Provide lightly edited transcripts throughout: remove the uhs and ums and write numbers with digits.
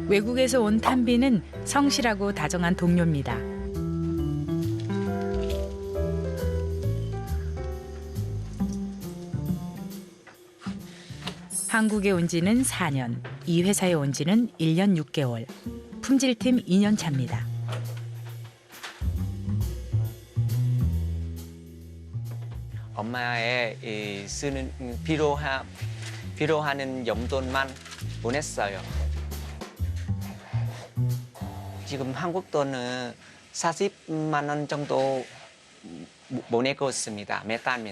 외국에서 온 탄비는 성실하고 다정한 동료입니다. 한국에 온 지는 4년, 이 회사에 온 지는 1년 6개월, 품질팀 2년 차입니다. 엄마의 쓰는 필요하는 용돈만 보냈어요. 지금 한국 돈은 40만 원 정도 보내고 있습니다. 매달.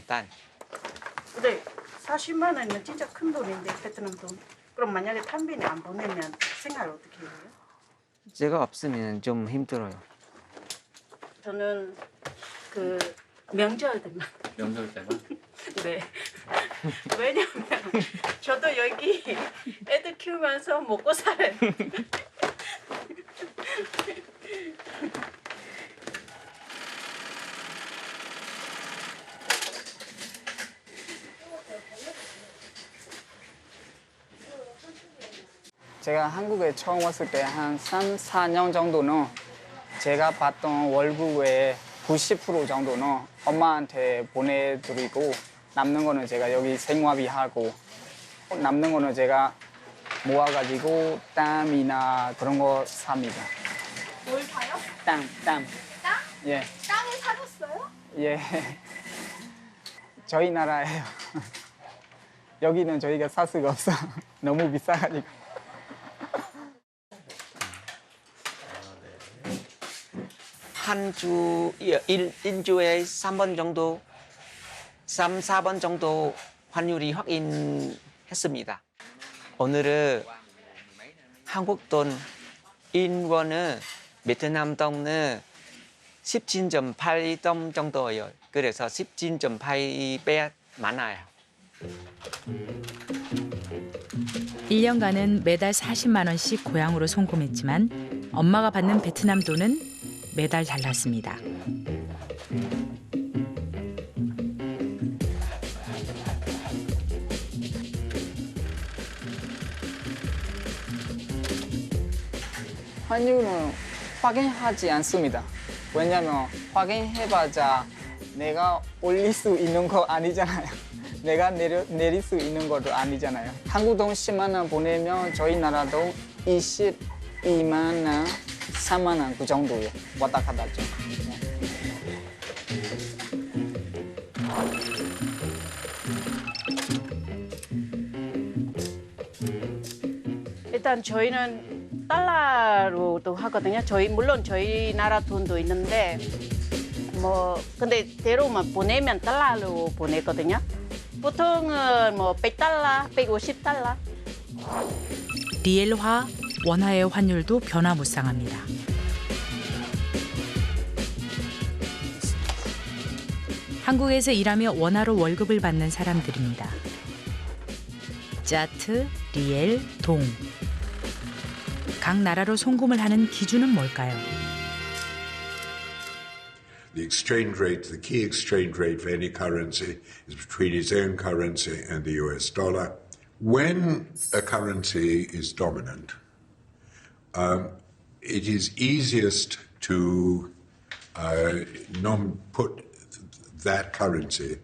네, 40만 원이면 진짜 큰 돈인데 베트남 돈. 그럼 만약에 탄빈이 안 보내면 생활 어떻게 해요? 제가 없으면 좀 힘들어요. 저는 그 명절 때만. 명절 때만? 네. 왜냐면 저도 여기 애들 키우면서 먹고 살아요. 제가 한국에 처음 왔을 때 한 3, 4년 정도는 제가 받던 월급의 90% 정도는 엄마한테 보내드리고 남는 거는 제가 여기 생활비 하고 남는 거는 제가 모아가지고 땀이나 그런 거 삽니다. 뭘 사요? 땀. 땅? 예, 땅을 사셨어요? 예. 저희 나라예요. 여기는 저희가 살 수가 없어. 너무 비싸가지고. 일주에 3번 정도, 3, 4번 정도 환율이 확인했습니다. 오늘은 한국 돈 1원은 베트남 돈은 17.8동 정도예요. 그래서 17.8배 많아요. 1년간은 매달 40만 원씩 고향으로 송금했지만 엄마가 받는 베트남 돈은 매달 달랐습니다. 환율은 확인하지 않습니다. 왜냐면 확인해봐자 내가 올릴 수 있는 거 아니잖아요. 내가 내릴 수 있는 것도 아니잖아요. 한국 돈 10만 원 보내면 저희 나라 돈 22만 원, 3만 원 그 정도예요. 왔다 갔다 죠. 일단 저희는 달러로도 하거든요. 물론 저희 나라 돈도 있는데 근데 대로만 보내면 달러로 보내거든요. 보통은 100달러, 150달러. 리엘화, 원화의 환율도 변화무쌍합니다. 한국에서 일하며 원화로 월급을 받는 사람들입니다. 짜트, 리엘, 동. 각 나라로 송금을 하는 기준은 뭘까요? The exchange rate, the key exchange rate for any currency is between its own currency and the US dollar. When a currency is dominant, it is easiest to put that currency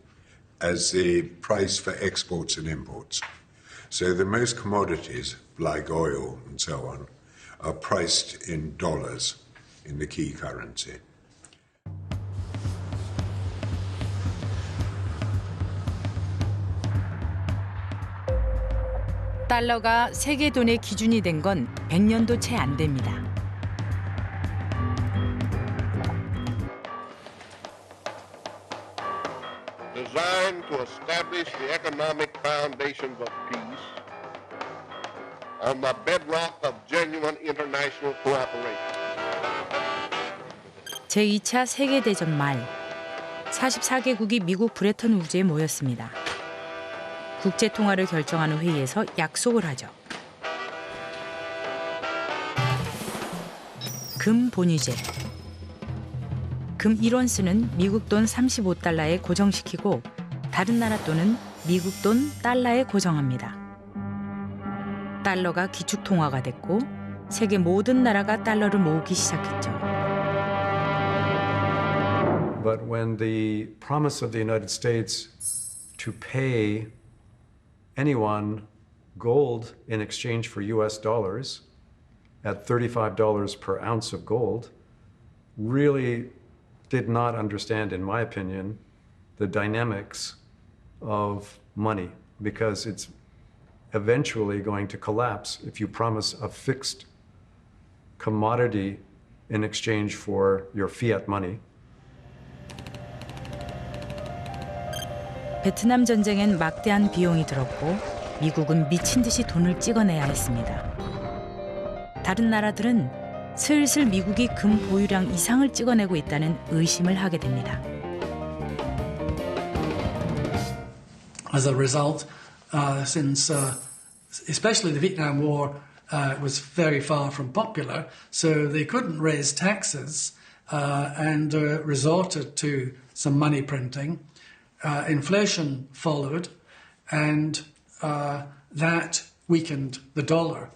as the price for exports and imports. So the most commodities, like oil and so on, are priced in dollars in the key currency. 달러가 세계 돈의 기준이 된 건 100년도 채 안 됩니다. Designed to establish the economic foundations of peace on the bedrock of genuine international cooperation. 제2차 세계대전 말 44개국이 미국 브레턴 우즈에 모였습니다. 국제통화를 결정하는 회의에서 약속을 하죠. 금 본위제. 금 1원스는 미국 돈 35달러에 고정시키고 다른 나라 돈은 미국 돈 달러에 고정합니다. 달러가 기축통화가 됐고 세계 모든 나라가 달러를 모으기 시작했죠. But when the promise of the United States to pay anyone gold in exchange for US dollars at $35 per ounce of gold really did not understand, in my opinion, the dynamics of money, because it's eventually going to collapse if you promise a fixed commodity in exchange for your fiat money. 베트남 전쟁엔 막대한 비용이 들었고 미국은 미친 듯이 돈을 찍어내야 했습니다. 다른 나라들은 슬슬 미국이 금 보유량 이상을 찍어내고 있다는 의심을 하게 됩니다. As a result, since especially the Vietnam War was very far from popular, so they couldn't raise taxes and resorted to some money printing. Inflation followed, and that weakened the dollar.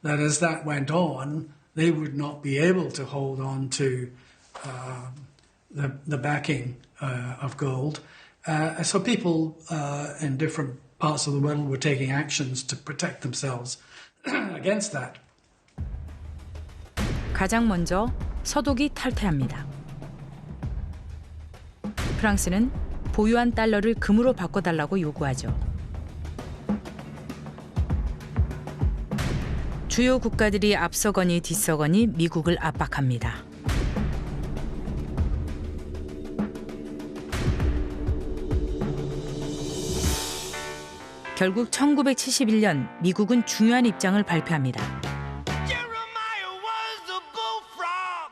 That as that went on, they would not be able to hold on to the backing of gold. So people in different parts of the world were taking actions to protect themselves against that. 가장 먼저 서독이 탈퇴합니다. 프랑스는 보유한 달러를 금으로 바꿔달라고 요구하죠. 주요 국가들이 앞서거니 뒤서거니 미국을 압박합니다. 결국 1971년 미국은 중요한 입장을 발표합니다.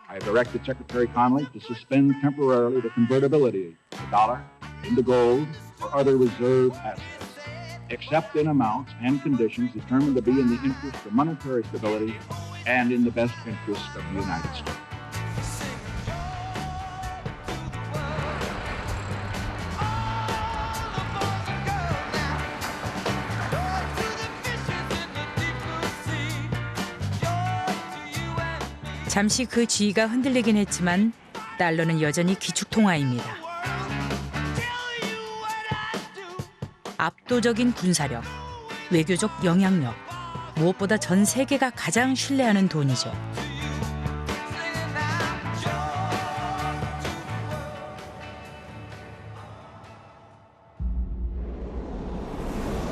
I directed Secretary Connally to suspend temporarily the convertibility of the dollar into gold or other reserve assets, except in amounts and conditions determined to be in the interest of monetary stability and in the best interest of the United States. 잠시 그 지위가 흔들리긴 했지만 달러는 여전히 기축통화입니다. 압도적인 군사력, 외교적 영향력, 무엇보다 전 세계가 가장 신뢰하는 돈이죠.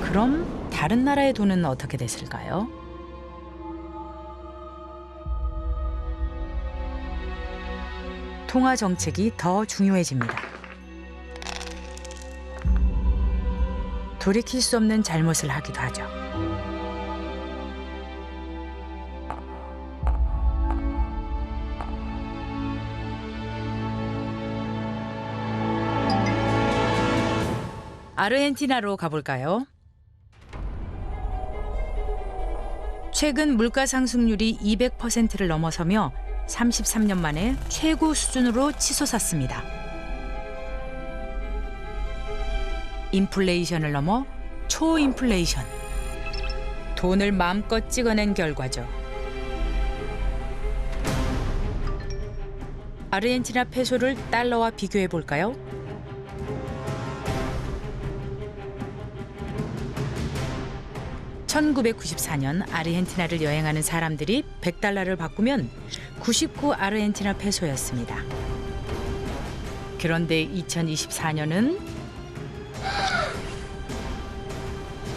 그럼 다른 나라의 돈은 어떻게 됐을까요? 통화 정책이 더 중요해집니다. 돌이킬 수 없는 잘못을 하기도 하죠. 아르헨티나로 가볼까요? 최근 물가 상승률이 200%를 넘어서며 33년 만에 최고 수준으로 치솟았습니다. 인플레이션을 넘어 초인플레이션. 돈을 마음껏 찍어낸 결과죠. 아르헨티나 페소를 달러와 비교해 볼까요? (1994년) 아르헨티나를 여행하는 사람들이 100달러를 바꾸면 99 아르헨티나 페소였습니다. 그런데 2024년은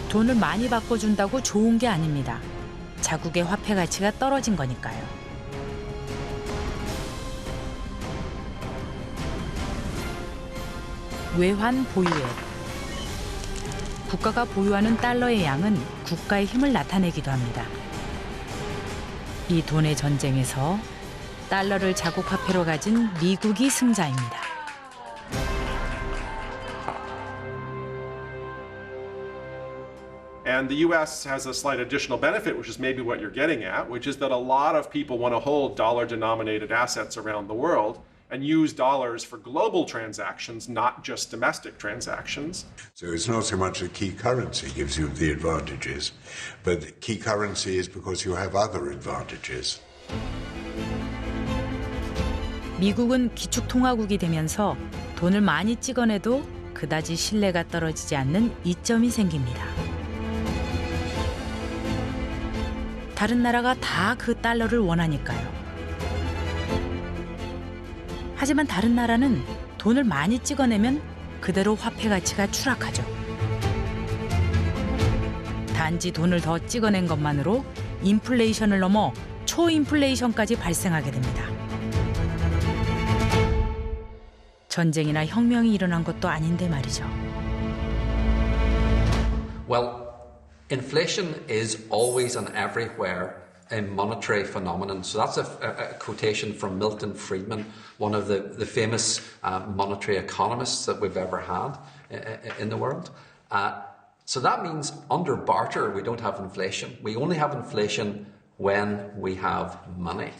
돈을 많이 바꿔준다고 좋은 게 아닙니다. 자국의 화폐 가치가 떨어진 거니까요. 외환 보유액. 국가가 보유하는 달러의 양은 국가의 힘을 나타내기도 합니다. 이 돈의 전쟁에서 달러를 자국 화폐로 가진 미국이 승자입니다. And the U.S. has a slight additional benefit, which is maybe what you're getting at, which is that a lot of people want to hold dollar-denominated assets around the world, and use dollars for global transactions, not just domestic transactions. So it's not so much the key currency gives you the advantages, but the key currency is because you have other advantages. 미국은 기축통화국이 되면서 돈을 많이 찍어내도 그다지 신뢰가 떨어지지 않는 이점이 생깁니다. 다른 나라가 다 그 달러를 원하니까요. 하지만 다른 나라는 돈을 많이 찍어내면 그대로 화폐 가치가 추락하죠. 단지 돈을 더 찍어낸 것만으로 인플레이션을 넘어 초인플레이션까지 발생하게 됩니다. 전쟁이나 혁명이 일어난 것도 아닌데 말이죠. Well, inflation is always and everywhere a monetary phenomenon. So that's a quotation from Milton Friedman, one of the famous monetary economists that we've ever had in the world. So that means under barter, we don't have inflation. We only have inflation when we have money.